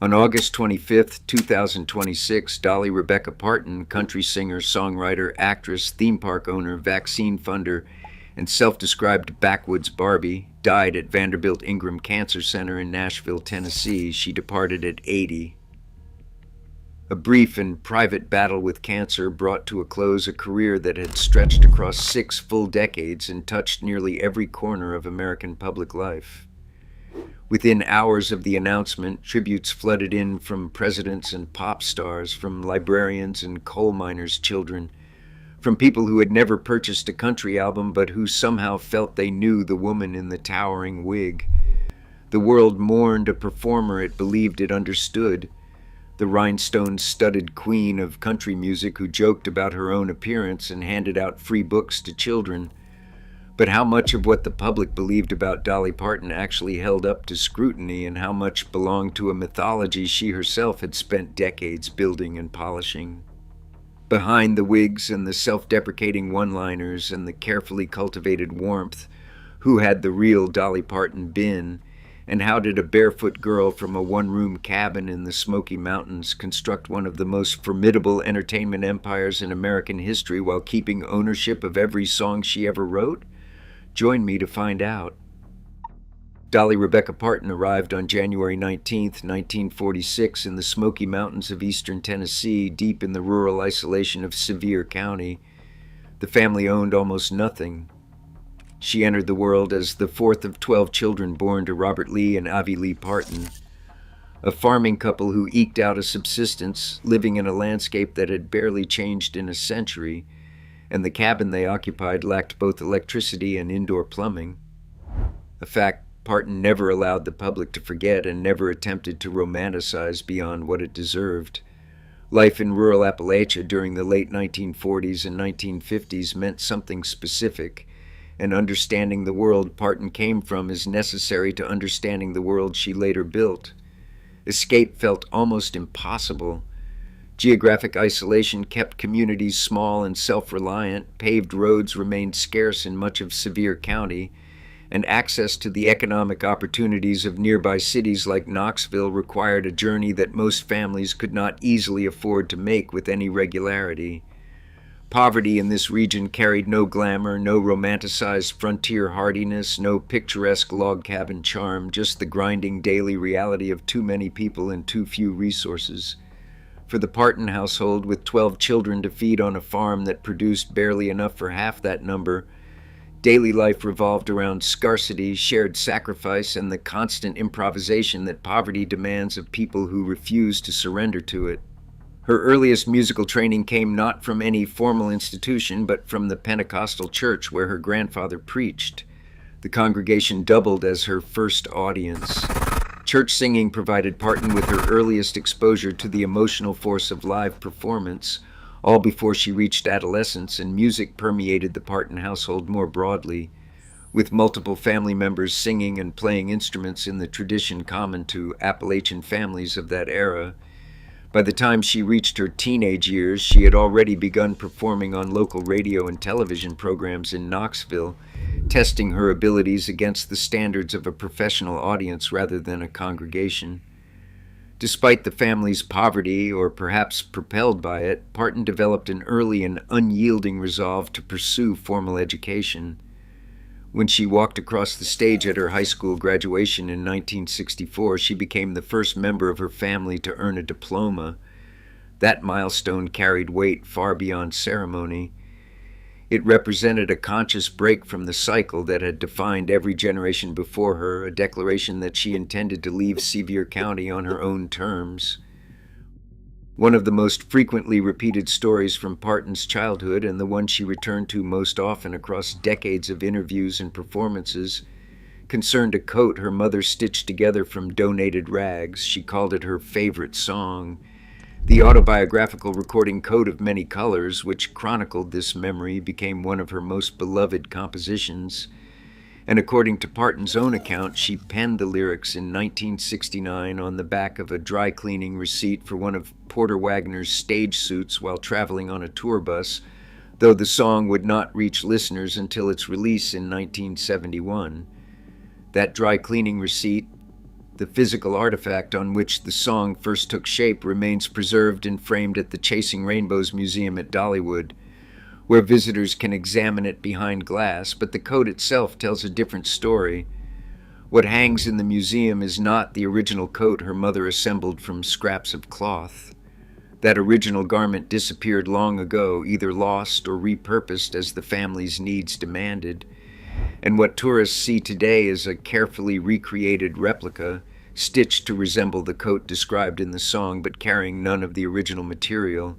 On August 25th, 2026, Dolly Rebecca Parton, country singer, songwriter, actress, theme park owner, vaccine funder, and self-described backwoods Barbie, died at Vanderbilt-Ingram Cancer Center in Nashville, Tennessee. She departed at 80. A brief and private battle with cancer brought to a close a career that had stretched across 6 full decades and touched nearly every corner of American public life. Within hours of the announcement, tributes flooded in from presidents and pop stars, from librarians and coal miners' children, from people who had never purchased a country album but who somehow felt they knew the woman in the towering wig. The world mourned a performer it believed it understood, the rhinestone-studded queen of country music who joked about her own appearance and handed out free books to children. But how much of what the public believed about Dolly Parton actually held up to scrutiny, and how much belonged to a mythology she herself had spent decades building and polishing? Behind the wigs and the self-deprecating one-liners and the carefully cultivated warmth, who had the real Dolly Parton been? And how did a barefoot girl from a one-room cabin in the Smoky Mountains construct one of the most formidable entertainment empires in American history while keeping ownership of every song she ever wrote? Join me to find out. Dolly Rebecca Parton arrived on January 19, 1946, in the Smoky Mountains of eastern Tennessee, deep in the rural isolation of Sevier County. The family owned almost nothing. She entered the world as the fourth of 12 children born to Robert Lee and Avi Lee Parton, a farming couple who eked out a subsistence, living in a landscape that had barely changed in a century, and the cabin they occupied lacked both electricity and indoor plumbing, a fact Parton never allowed the public to forget and never attempted to romanticize beyond what it deserved. Life in rural Appalachia during the late 1940s and 1950s meant something specific, and understanding the world Parton came from is necessary to understanding the world she later built. Escape felt almost impossible. Geographic isolation kept communities small and self-reliant, paved roads remained scarce in much of Sevier County, and access to the economic opportunities of nearby cities like Knoxville required a journey that most families could not easily afford to make with any regularity. Poverty in this region carried no glamour, no romanticized frontier hardiness, no picturesque log cabin charm, just the grinding daily reality of too many people and too few resources. For the Parton household, with 12 children to feed on a farm that produced barely enough for half that number, daily life revolved around scarcity, shared sacrifice, and the constant improvisation that poverty demands of people who refuse to surrender to it. Her earliest musical training came not from any formal institution, but from the Pentecostal church where her grandfather preached. The congregation doubled as her first audience. Church singing provided Parton with her earliest exposure to the emotional force of live performance, all before she reached adolescence, and music permeated the Parton household more broadly, with multiple family members singing and playing instruments in the tradition common to Appalachian families of that era. By the time she reached her teenage years, she had already begun performing on local radio and television programs in Knoxville, testing her abilities against the standards of a professional audience rather than a congregation. Despite the family's poverty, or perhaps propelled by it, Parton developed an early and unyielding resolve to pursue formal education. When she walked across the stage at her high school graduation in 1964, she became the first member of her family to earn a diploma. That milestone carried weight far beyond ceremony. It represented a conscious break from the cycle that had defined every generation before her, a declaration that she intended to leave Sevier County on her own terms. One of the most frequently repeated stories from Parton's childhood, and the one she returned to most often across decades of interviews and performances, concerned a coat her mother stitched together from donated rags. She called it her favorite song. The autobiographical recording Coat of Many Colors, which chronicled this memory, became one of her most beloved compositions. And according to Parton's own account, she penned the lyrics in 1969 on the back of a dry cleaning receipt for one of Porter Wagner's stage suits while traveling on a tour bus, though the song would not reach listeners until its release in 1971. That dry cleaning receipt, The physical artifact on which the song first took shape remains preserved and framed at the Chasing Rainbows Museum at Dollywood, where visitors can examine it behind glass, but the coat itself tells a different story. What hangs in the museum is not the original coat her mother assembled from scraps of cloth. That original garment disappeared long ago, either lost or repurposed as the family's needs demanded, and what tourists see today is a carefully recreated replica, stitched to resemble the coat described in the song, but carrying none of the original material.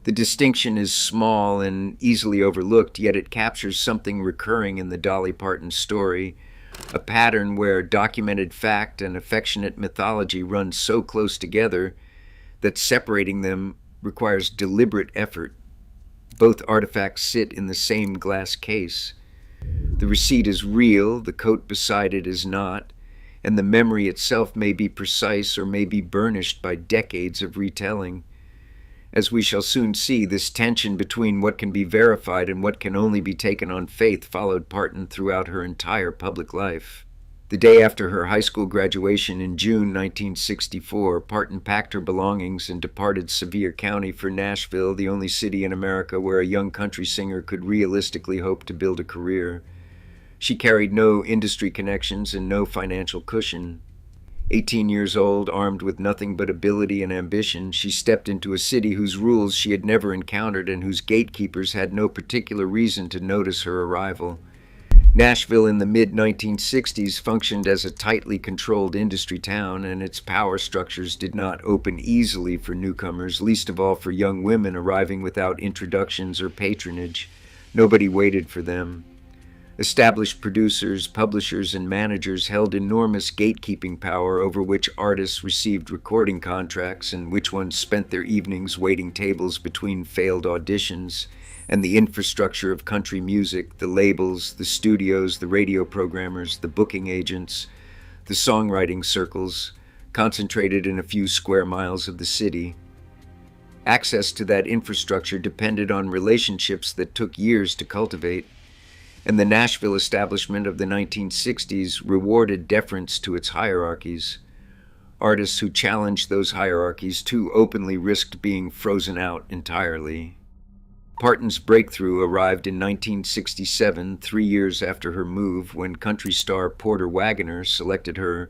The distinction is small and easily overlooked, yet it captures something recurring in the Dolly Parton story, a pattern where documented fact and affectionate mythology run so close together that separating them requires deliberate effort. Both artifacts sit in the same glass case. The receipt is real, the coat beside it is not, and the memory itself may be precise or may be burnished by decades of retelling. As we shall soon see, this tension between what can be verified and what can only be taken on faith followed Parton throughout her entire public life. The day after her high school graduation in June 1964, Parton packed her belongings and departed Sevier County for Nashville, the only city in America where a young country singer could realistically hope to build a career. She carried no industry connections and no financial cushion. 18 years old, armed with nothing but ability and ambition, she stepped into a city whose rules she had never encountered and whose gatekeepers had no particular reason to notice her arrival. Nashville in the mid-1960s functioned as a tightly controlled industry town, and its power structures did not open easily for newcomers, least of all for young women arriving without introductions or patronage. Nobody waited for them. Established producers, publishers, and managers held enormous gatekeeping power over which artists received recording contracts and which ones spent their evenings waiting tables between failed auditions, and the infrastructure of country music, the labels, the studios, the radio programmers, the booking agents, the songwriting circles, concentrated in a few square miles of the city. Access to that infrastructure depended on relationships that took years to cultivate, and the Nashville establishment of the 1960s rewarded deference to its hierarchies. Artists who challenged those hierarchies too openly risked being frozen out entirely. Parton's breakthrough arrived in 1967, 3 years after her move, when country star Porter Wagoner selected her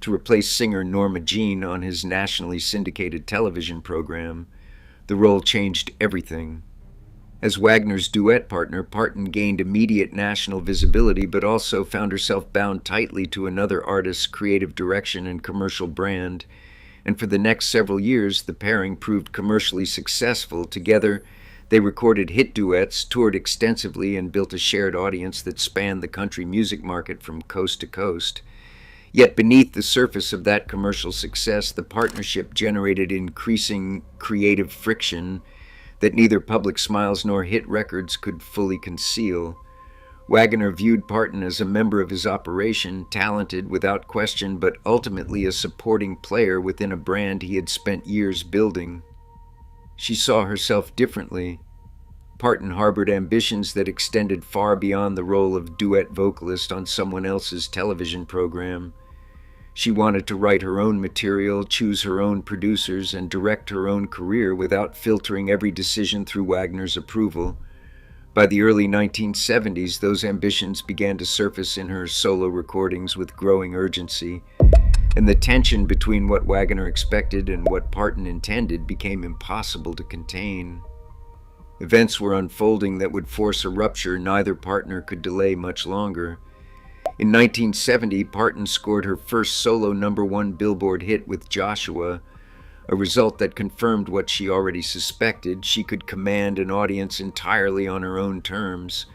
to replace singer Norma Jean on his nationally syndicated television program. The role changed everything. As Wagner's duet partner, Parton gained immediate national visibility, but also found herself bound tightly to another artist's creative direction and commercial brand. And for the next several years, the pairing proved commercially successful. Together, they recorded hit duets, toured extensively, and built a shared audience that spanned the country music market from coast to coast. Yet beneath the surface of that commercial success, the partnership generated increasing creative friction that neither Public Smiles nor hit records could fully conceal. Wagoner viewed Parton as a member of his operation, talented without question, but ultimately a supporting player within a brand he had spent years building. She saw herself differently. Parton harbored ambitions that extended far beyond the role of duet vocalist on someone else's television program. She wanted to write her own material, choose her own producers, and direct her own career without filtering every decision through Wagner's approval. By the early 1970s, those ambitions began to surface in her solo recordings with growing urgency, and the tension between what Wagoner expected and what Parton intended became impossible to contain. Events were unfolding that would force a rupture neither partner could delay much longer. In 1970, Parton scored her first solo #1 Billboard hit with Joshua, a result that confirmed what she already suspected: she could command an audience entirely on her own terms.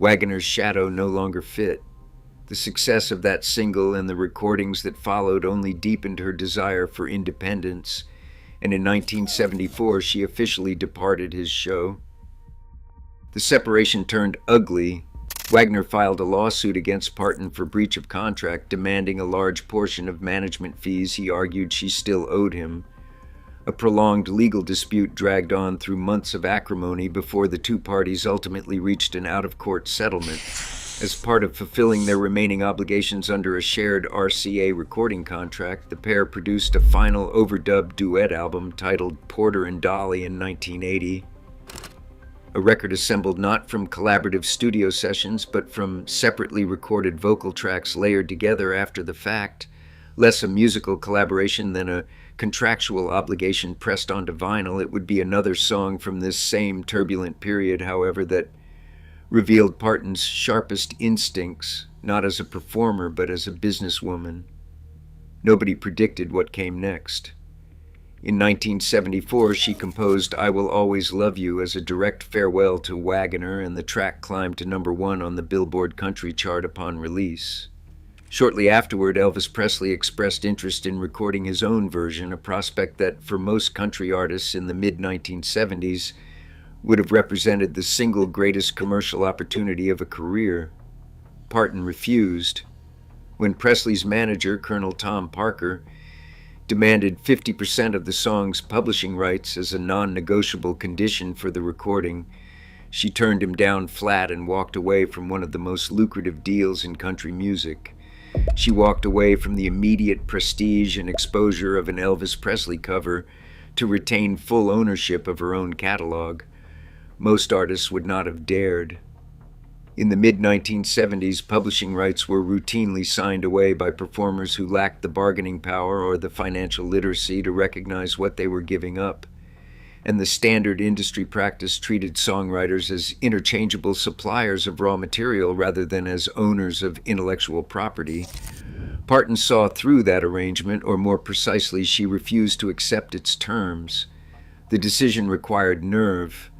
Wagoner's shadow no longer fit. The success of that single and the recordings that followed only deepened her desire for independence, and in 1974 she officially departed his show. The separation turned ugly. Wagner filed a lawsuit against Parton for breach of contract, demanding a large portion of management fees he argued she still owed him. A prolonged legal dispute dragged on through months of acrimony before the two parties ultimately reached an out-of-court settlement. As part of fulfilling their remaining obligations under a shared RCA recording contract, the pair produced a final overdub duet album titled Porter and Dolly in 1980, a record assembled not from collaborative studio sessions but from separately recorded vocal tracks layered together after the fact, less a musical collaboration than a contractual obligation pressed onto vinyl. It would be another song from this same turbulent period, however, that revealed Parton's sharpest instincts, not as a performer but as a businesswoman. Nobody predicted what came next. In 1974, she composed I Will Always Love You as a direct farewell to Wagoner, and the track climbed to #1 on the Billboard Country chart upon release. Shortly afterward, Elvis Presley expressed interest in recording his own version, a prospect that, for most country artists in the mid-1970s, would have represented the single greatest commercial opportunity of a career. Parton refused. When Presley's manager, Colonel Tom Parker, demanded 50% of the song's publishing rights as a non-negotiable condition for the recording, she turned him down flat and walked away from one of the most lucrative deals in country music. She walked away from the immediate prestige and exposure of an Elvis Presley cover to retain full ownership of her own catalog. Most artists would not have dared. In the mid-1970s, publishing rights were routinely signed away by performers who lacked the bargaining power or the financial literacy to recognize what they were giving up, and the standard industry practice treated songwriters as interchangeable suppliers of raw material rather than as owners of intellectual property. Parton saw through that arrangement, or more precisely, she refused to accept its terms. The decision required nerve,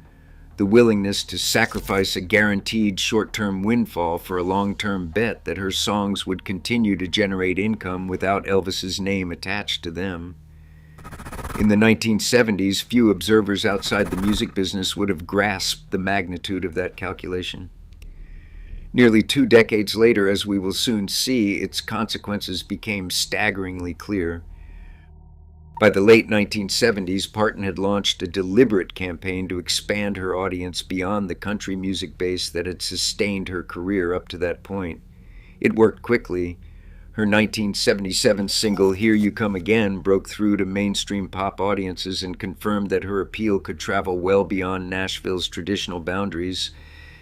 the willingness to sacrifice a guaranteed short-term windfall for a long-term bet that her songs would continue to generate income without Elvis's name attached to them. In the 1970s, few observers outside the music business would have grasped the magnitude of that calculation. Nearly 2 decades later, as we will soon see, its consequences became staggeringly clear. By the late 1970s, Parton had launched a deliberate campaign to expand her audience beyond the country music base that had sustained her career up to that point. It worked quickly. Her 1977 single, Here You Come Again, broke through to mainstream pop audiences and confirmed that her appeal could travel well beyond Nashville's traditional boundaries.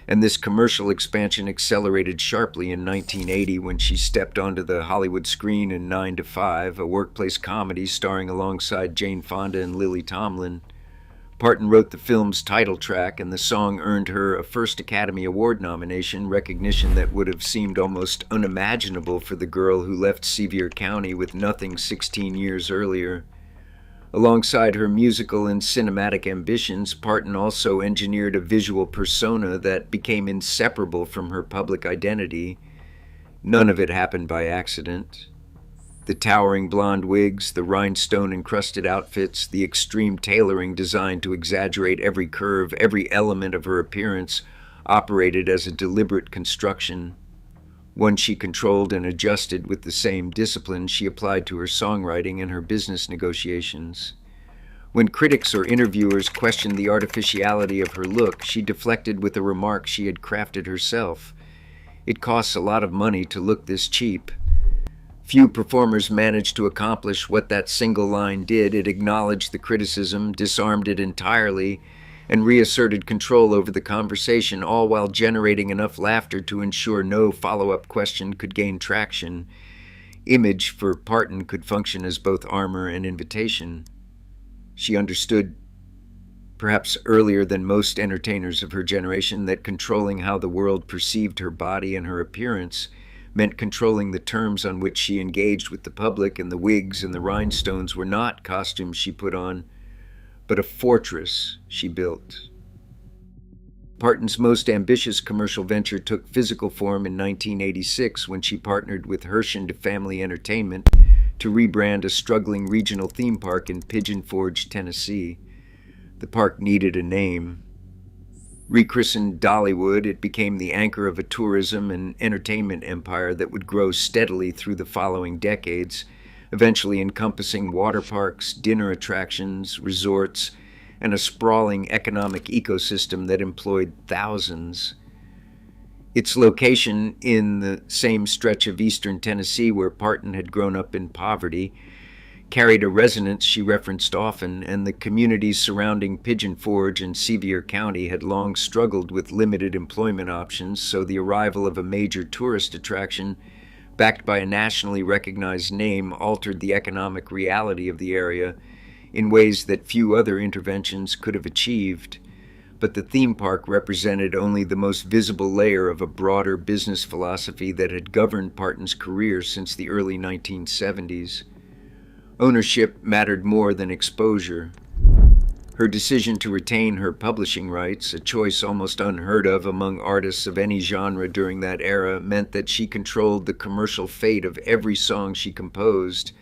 And this commercial expansion accelerated sharply in 1980 when she stepped onto the Hollywood screen in 9 to 5, a workplace comedy starring alongside Jane Fonda and Lily Tomlin. Parton wrote the film's title track, and the song earned her a first Academy Award nomination, recognition that would have seemed almost unimaginable for the girl who left Sevier County with nothing 16 years earlier. Alongside her musical and cinematic ambitions, Parton also engineered a visual persona that became inseparable from her public identity. None of it happened by accident. The towering blonde wigs, the rhinestone-encrusted outfits, the extreme tailoring designed to exaggerate every curve, every element of her appearance, operated as a deliberate construction, one she controlled and adjusted with the same discipline she applied to her songwriting and her business negotiations. When critics or interviewers questioned the artificiality of her look, she deflected with a remark she had crafted herself. It costs a lot of money to look this cheap. Few performers managed to accomplish what that single line did. It acknowledged the criticism, disarmed it entirely, and reasserted control over the conversation, all while generating enough laughter to ensure no follow-up question could gain traction. Image for Parton could function as both armor and invitation. She understood, perhaps earlier than most entertainers of her generation, that controlling how the world perceived her body and her appearance meant controlling the terms on which she engaged with the public, and the wigs and the rhinestones were not costumes she put on, but a fortress she built. Parton's most ambitious commercial venture took physical form in 1986 when she partnered with Herschend Family Entertainment to rebrand a struggling regional theme park in Pigeon Forge, Tennessee. The park needed a name. Rechristened Dollywood, it became the anchor of a tourism and entertainment empire that would grow steadily through the following decades, eventually encompassing water parks, dinner attractions, resorts, and a sprawling economic ecosystem that employed thousands. Its location in the same stretch of eastern Tennessee where Parton had grown up in poverty carried a resonance she referenced often, and the communities surrounding Pigeon Forge and Sevier County had long struggled with limited employment options, so the arrival of a major tourist attraction backed by a nationally recognized name altered the economic reality of the area in ways that few other interventions could have achieved. But the theme park represented only the most visible layer of a broader business philosophy that had governed Parton's career since the early 1970s. Ownership mattered more than exposure. Her decision to retain her publishing rights, a choice almost unheard of among artists of any genre during that era, meant that she controlled the commercial fate of every song she composed,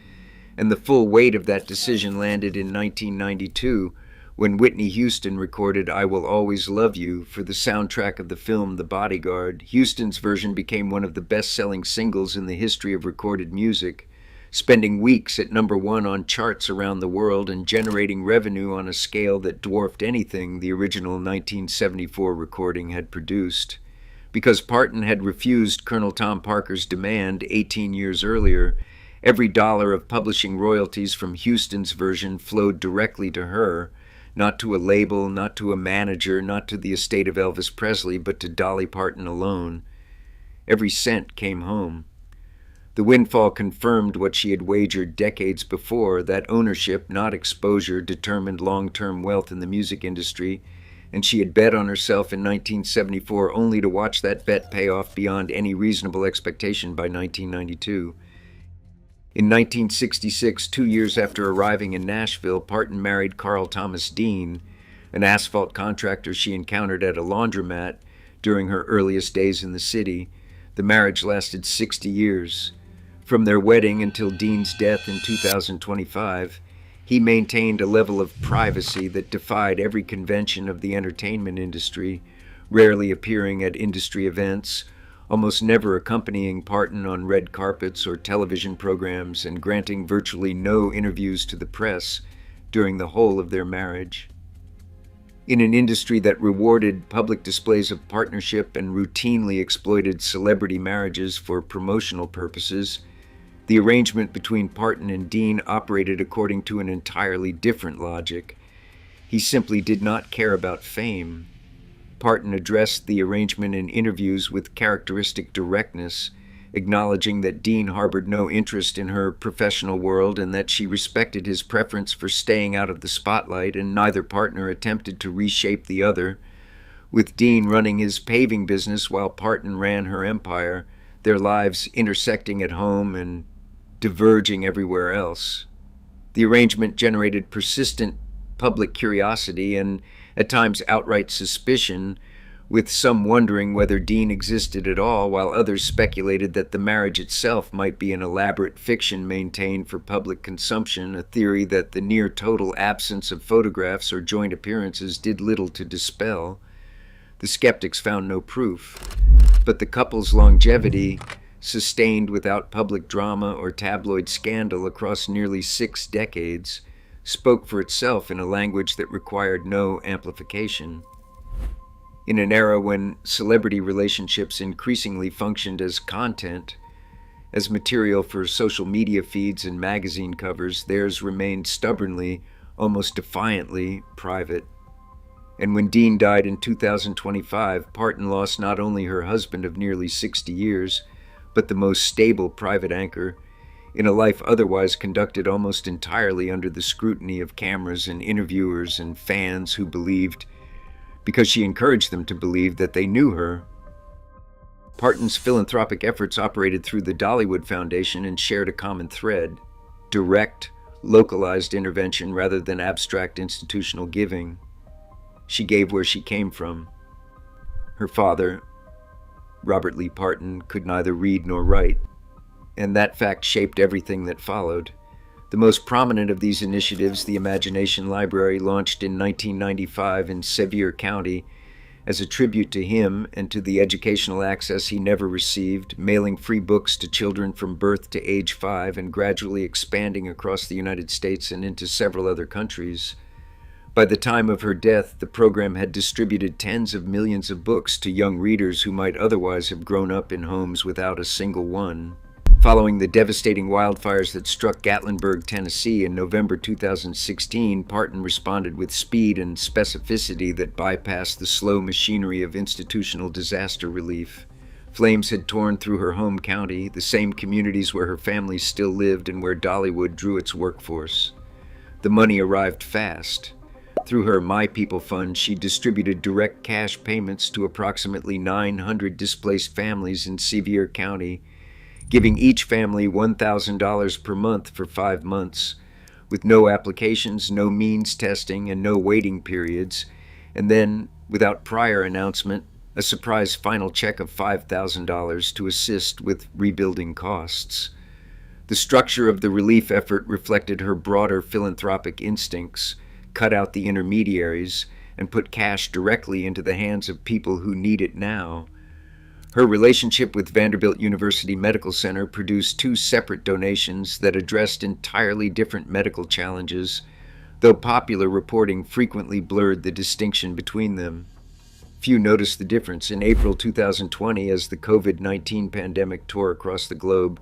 and the full weight of that decision landed in 1992 when Whitney Houston recorded I Will Always Love You for the soundtrack of the film The Bodyguard. Houston's version became one of the best-selling singles in the history of recorded music, spending weeks at #1 on charts around the world and generating revenue on a scale that dwarfed anything the original 1974 recording had produced. Because Parton had refused Colonel Tom Parker's demand 18 years earlier, every dollar of publishing royalties from Houston's version flowed directly to her, not to a label, not to a manager, not to the estate of Elvis Presley, but to Dolly Parton alone. Every cent came home. The windfall confirmed what she had wagered decades before, that ownership, not exposure, determined long-term wealth in the music industry, and she had bet on herself in 1974 only to watch that bet pay off beyond any reasonable expectation by 1992. In 1966, 2 years after arriving in Nashville, Parton married Carl Thomas Dean, an asphalt contractor she encountered at a laundromat during her earliest days in the city. The marriage lasted 60 years. From their wedding until Dean's death in 2025, he maintained a level of privacy that defied every convention of the entertainment industry, rarely appearing at industry events, almost never accompanying Parton on red carpets or television programs, and granting virtually no interviews to the press during the whole of their marriage. In an industry that rewarded public displays of partnership and routinely exploited celebrity marriages for promotional purposes, the arrangement between Parton and Dean operated according to an entirely different logic. He simply did not care about fame. Parton addressed the arrangement in interviews with characteristic directness, acknowledging that Dean harbored no interest in her professional world and that she respected his preference for staying out of the spotlight, and neither partner attempted to reshape the other. With Dean running his paving business while Parton ran her empire, their lives intersecting at home and diverging everywhere else. The arrangement generated persistent public curiosity and, at times, outright suspicion, with some wondering whether Dean existed at all, while others speculated that the marriage itself might be an elaborate fiction maintained for public consumption, a theory that the near-total absence of photographs or joint appearances did little to dispel. The skeptics found no proof, but the couple's longevity, sustained without public drama or tabloid scandal across nearly 6 decades, spoke for itself in a language that required no amplification. In an era when celebrity relationships increasingly functioned as content, as material for social media feeds and magazine covers, theirs remained stubbornly, almost defiantly, private. And when Dean died in 2025, Parton lost not only her husband of nearly 60 years, but the most stable private anchor in a life otherwise conducted almost entirely under the scrutiny of cameras and interviewers and fans who believed, because she encouraged them to believe, that they knew her. Parton's philanthropic efforts operated through the Dollywood Foundation and shared a common thread: direct, localized intervention rather than abstract institutional giving. She gave where she came from. Her father, Robert Lee Parton, could neither read nor write, and that fact shaped everything that followed. The most prominent of these initiatives, the Imagination Library, launched in 1995 in Sevier County as a tribute to him and to the educational access he never received, mailing free books to children from birth to age 5 and gradually expanding across the United States and into several other countries. By the time of her death, the program had distributed tens of millions of books to young readers who might otherwise have grown up in homes without a single one. Following the devastating wildfires that struck Gatlinburg, Tennessee in November 2016, Parton responded with speed and specificity that bypassed the slow machinery of institutional disaster relief. Flames had torn through her home county, the same communities where her family still lived and where Dollywood drew its workforce. The money arrived fast. Through her My People Fund, she distributed direct cash payments to approximately 900 displaced families in Sevier County, giving each family $1,000 per month for 5 months, with no applications, no means testing, and no waiting periods, and then, without prior announcement, a surprise final check of $5,000 to assist with rebuilding costs. The structure of the relief effort reflected her broader philanthropic instincts, cut out the intermediaries, and put cash directly into the hands of people who need it now. Her relationship with Vanderbilt University Medical Center produced 2 separate donations that addressed entirely different medical challenges, though popular reporting frequently blurred the distinction between them. Few noticed the difference. In April 2020, as the COVID-19 pandemic tore across the globe,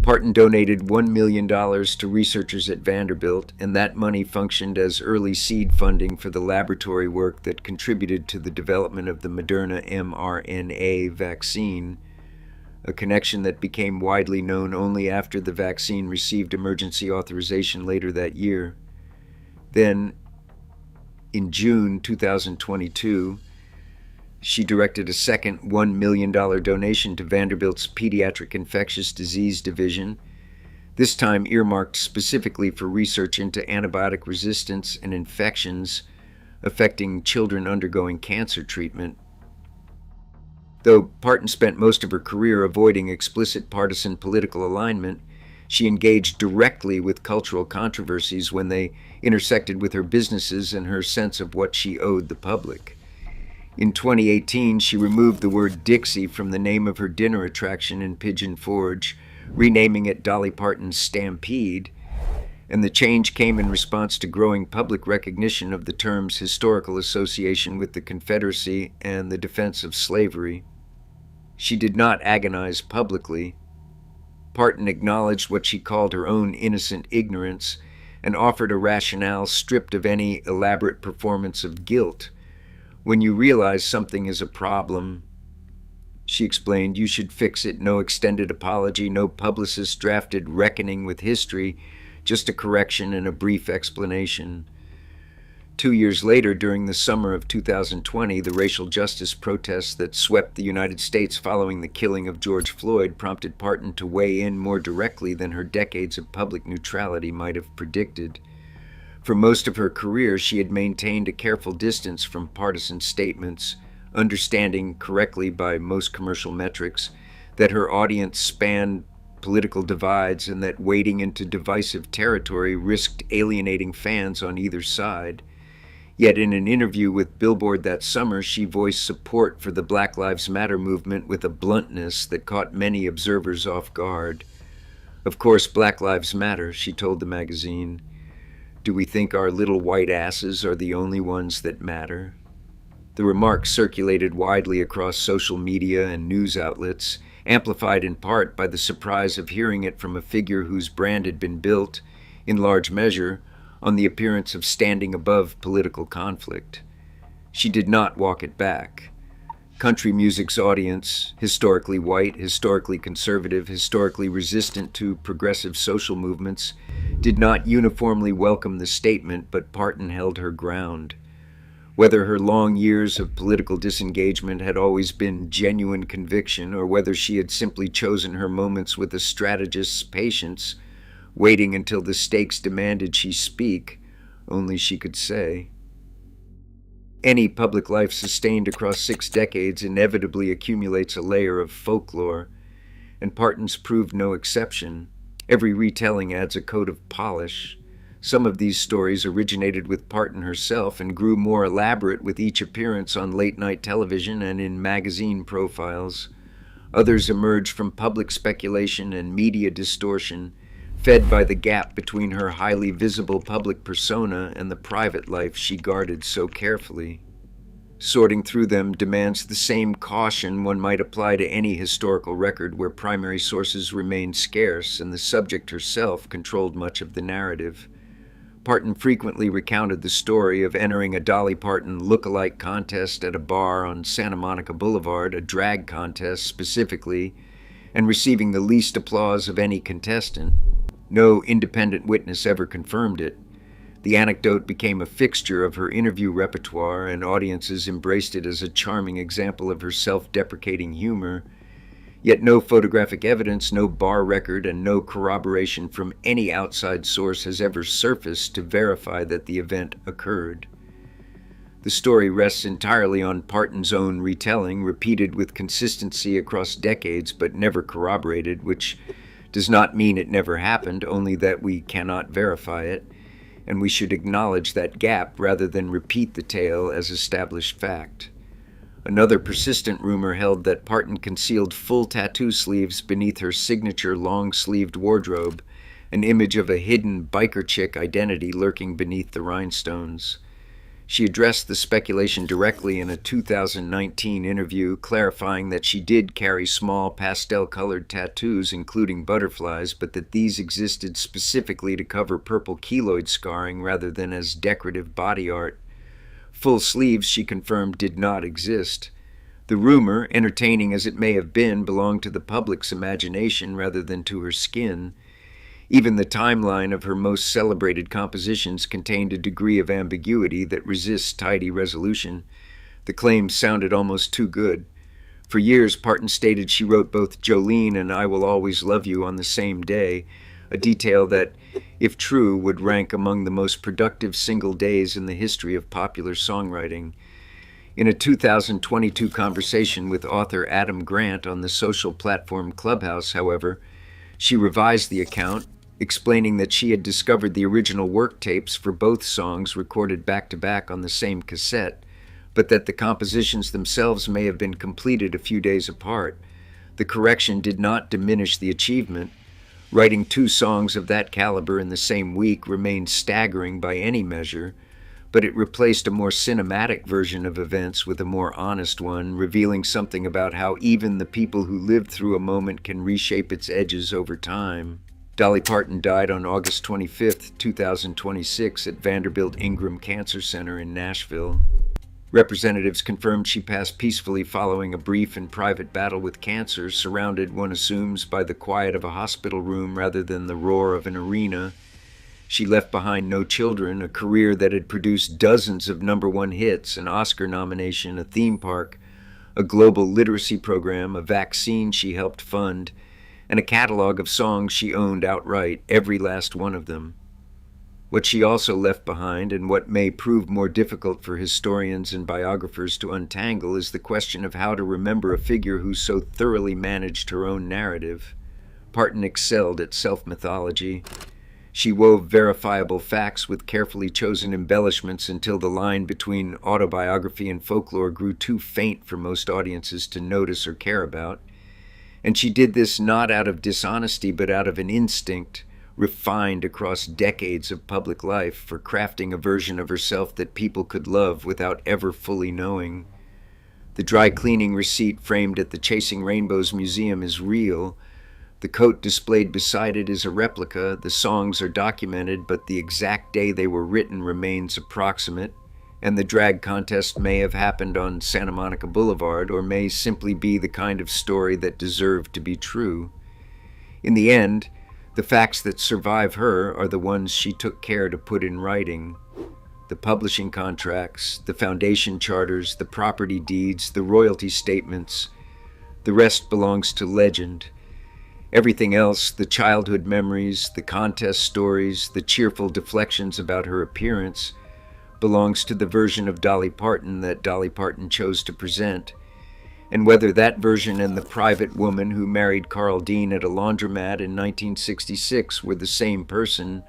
Parton donated $1 million to researchers at Vanderbilt, and that money functioned as early seed funding for the laboratory work that contributed to the development of the Moderna mRNA vaccine, a connection that became widely known only after the vaccine received emergency authorization later that year. Then, in June 2022, she directed a second $1 million donation to Vanderbilt's Pediatric Infectious Disease Division, this time earmarked specifically for research into antibiotic resistance and infections affecting children undergoing cancer treatment. Though Parton spent most of her career avoiding explicit partisan political alignment, she engaged directly with cultural controversies when they intersected with her businesses and her sense of what she owed the public. In 2018, she removed the word Dixie from the name of her dinner attraction in Pigeon Forge, renaming it Dolly Parton's Stampede, and the change came in response to growing public recognition of the term's historical association with the Confederacy and the defense of slavery. She did not agonize publicly. Parton acknowledged what she called her own innocent ignorance and offered a rationale stripped of any elaborate performance of guilt. When you realize something is a problem, she explained, you should fix it. No extended apology, no publicist drafted reckoning with history, just a correction and a brief explanation. 2 years later, during the summer of 2020, the racial justice protests that swept the United States following the killing of George Floyd prompted Parton to weigh in more directly than her decades of public neutrality might have predicted. For most of her career, she had maintained a careful distance from partisan statements, understanding correctly by most commercial metrics that her audience spanned political divides and that wading into divisive territory risked alienating fans on either side. Yet in an interview with Billboard that summer, she voiced support for the Black Lives Matter movement with a bluntness that caught many observers off guard. Of course, Black Lives Matter, she told the magazine. Do we think our little white asses are the only ones that matter? The remark circulated widely across social media and news outlets, amplified in part by the surprise of hearing it from a figure whose brand had been built, in large measure, on the appearance of standing above political conflict. She did not walk it back. Country music's audience, historically white, historically conservative, historically resistant to progressive social movements, did not uniformly welcome the statement, but Parton held her ground. Whether her long years of political disengagement had always been genuine conviction, or whether she had simply chosen her moments with a strategist's patience, waiting until the stakes demanded she speak, only she could say. Any public life sustained across 6 decades inevitably accumulates a layer of folklore, and Parton's proved no exception. Every retelling adds a coat of polish. Some of these stories originated with Parton herself and grew more elaborate with each appearance on late-night television and in magazine profiles. Others emerged from public speculation and media distortion, fed by the gap between her highly visible public persona and the private life she guarded so carefully. Sorting through them demands the same caution one might apply to any historical record where primary sources remained scarce and the subject herself controlled much of the narrative. Parton frequently recounted the story of entering a Dolly Parton look-alike contest at a bar on Santa Monica Boulevard, a drag contest specifically, and receiving the least applause of any contestant. No independent witness ever confirmed it. The anecdote became a fixture of her interview repertoire, and audiences embraced it as a charming example of her self-deprecating humor. Yet no photographic evidence, no bar record, and no corroboration from any outside source has ever surfaced to verify that the event occurred. The story rests entirely on Parton's own retelling, repeated with consistency across decades but never corroborated, which does not mean it never happened, only that we cannot verify it, and we should acknowledge that gap rather than repeat the tale as established fact. Another persistent rumor held that Parton concealed full tattoo sleeves beneath her signature long-sleeved wardrobe, an image of a hidden biker chick identity lurking beneath the rhinestones. She addressed the speculation directly in a 2019 interview, clarifying that she did carry small pastel-colored tattoos, including butterflies, but that these existed specifically to cover purple keloid scarring rather than as decorative body art. Full sleeves, she confirmed, did not exist. The rumor, entertaining as it may have been, belonged to the public's imagination rather than to her skin. Even the timeline of her most celebrated compositions contained a degree of ambiguity that resists tidy resolution. The claims sounded almost too good. For years, Parton stated she wrote both Jolene and I Will Always Love You on the same day, a detail that, if true, would rank among the most productive single days in the history of popular songwriting. In a 2022 conversation with author Adam Grant on the social platform Clubhouse, however, she revised the account, explaining that she had discovered the original work tapes for both songs recorded back-to-back on the same cassette, but that the compositions themselves may have been completed a few days apart. The correction did not diminish the achievement. Writing 2 songs of that caliber in the same week remained staggering by any measure, but it replaced a more cinematic version of events with a more honest one, revealing something about how even the people who lived through a moment can reshape its edges over time. Dolly Parton died on August 25, 2026 at Vanderbilt-Ingram Cancer Center in Nashville. Representatives confirmed she passed peacefully following a brief and private battle with cancer, surrounded, one assumes, by the quiet of a hospital room rather than the roar of an arena. She left behind no children, a career that had produced dozens of #1 hits, an Oscar nomination, a theme park, a global literacy program, a vaccine she helped fund, and a catalog of songs she owned outright, every last one of them. What she also left behind, and what may prove more difficult for historians and biographers to untangle, is the question of how to remember a figure who so thoroughly managed her own narrative. Parton excelled at self-mythology. She wove verifiable facts with carefully chosen embellishments until the line between autobiography and folklore grew too faint for most audiences to notice or care about. And she did this not out of dishonesty, but out of an instinct, refined across decades of public life, for crafting a version of herself that people could love without ever fully knowing. The dry cleaning receipt framed at the Chasing Rainbows Museum is real. The coat displayed beside it is a replica. The songs are documented, but the exact day they were written remains approximate. And the drag contest may have happened on Santa Monica Boulevard, or may simply be the kind of story that deserved to be true. In the end, the facts that survive her are the ones she took care to put in writing. The publishing contracts, the foundation charters, the property deeds, the royalty statements. The rest belongs to legend. Everything else, the childhood memories, the contest stories, the cheerful deflections about her appearance, belongs to the version of Dolly Parton that Dolly Parton chose to present. And whether that version and the private woman who married Carl Dean at a laundromat in 1966 were the same person,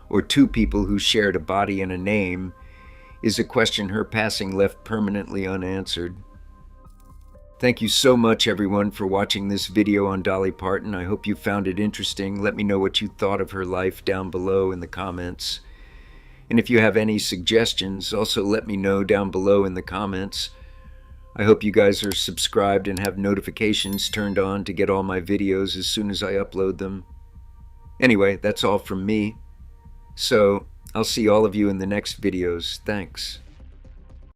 or 2 people who shared a body and a name, is a question her passing left permanently unanswered. Thank you so much, everyone, for watching this video on Dolly Parton. I hope you found it interesting. Let me know what you thought of her life down below in the comments. And if you have any suggestions, also let me know down below in the comments. I hope you guys are subscribed and have notifications turned on to get all my videos as soon as I upload them. Anyway, that's all from me. So I'll see all of you in the next videos. Thanks.